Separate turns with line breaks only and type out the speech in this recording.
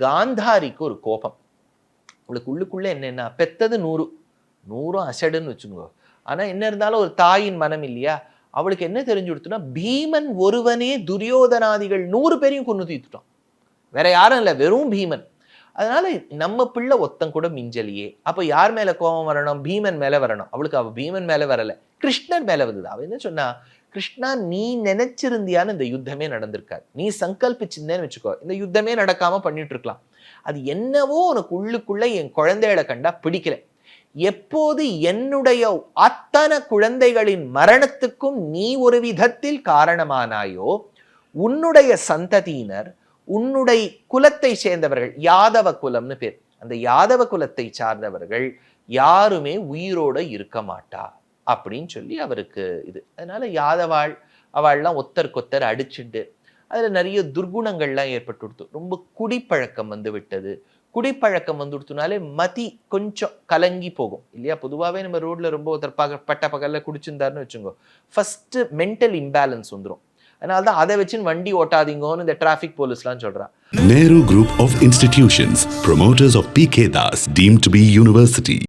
காந்தாரிக்கு ஒரு கோபம். அவளுக்கு உள்ளுக்குள்ள என்னன்னா, பெத்தது 100, 100 அசடுன்னு வச்சுக்கோ. ஆனா என்ன இருந்தாலும் ஒரு தாயின் மனம் இல்லையா? அவளுக்கு என்ன தெரிஞ்சு கொடுத்துனா, பீமன் ஒருவனே துரியோதனாதிகள் 100 பேரையும் கொன்னு தீர்த்துட்டான். வேற யாரும் இல்ல, வெறும் பீமன். அதனால நம்ம பிள்ளை ஒத்தம் கூட மிஞ்சலியே. அப்ப யார் மேல கோபம் வரணும்? பீமன் மேல வரணும். அவளுக்கு அவ பீமன் மேல வரல, கிருஷ்ணன் மேல வந்தது. அவ என்ன சொன்னா, கிருஷ்ணா நீ நினைச்சிருந்தியான்னு இந்த யுத்தமே நடந்திருக்காது. நீ சங்கல்பிச்சிருந்தேன்னு வச்சுக்கோ, இந்த யுத்தமே நடக்காம பண்ணிட்டு இருக்கலாம். அது என்னவோ உனக்கு உள்ளுக்குள்ள என் குழந்தைகளை கண்டா பிடிக்கல. எப்போது என்னுடைய அத்தனை குழந்தைகளின் மரணத்துக்கும் நீ ஒரு விதத்தில் காரணமானாயோ, உன்னுடைய சந்ததியினர், உன்னுடைய குலத்தை சேர்ந்தவர்கள், யாதவ குலம்னு பேர், அந்த யாதவ குலத்தை சார்ந்தவர்கள் யாருமே உயிரோட இருக்க மாட்டா அப்படின்னு சொல்லி அவருக்கு இது. அதனால யாதவாள் அவள்லாம் ஒத்தருக்கொத்தர் அடிச்சுட்டு அதுல நிறைய துர்குணங்கள்லாம் ஏற்பட்டு கொடுத்து, ரொம்ப குடிப்பழக்கம் வந்து விட்டது. குடிப்பழக்கம் வந்து கொடுத்தனாலே மதி கொஞ்சம் கலங்கி போகும் இல்லையா? பொதுவாகவே நம்ம ரோட்ல ரொம்ப ஒருத்தர் பட்ட பகல்ல குடிச்சிருந்தாருன்னு வச்சுக்கோ, ஃபர்ஸ்ட் மென்டல் இம்பேலன்ஸ் வந்துடும். அதனால தான் அதை வச்சு வண்டி ஓட்டாதீங்கன்னு இந்த டிராஃபிக் போலீஸ்லாம் சொல்றான்.
Nehru Group of Institutions, promoters of PK Das, deemed to be university.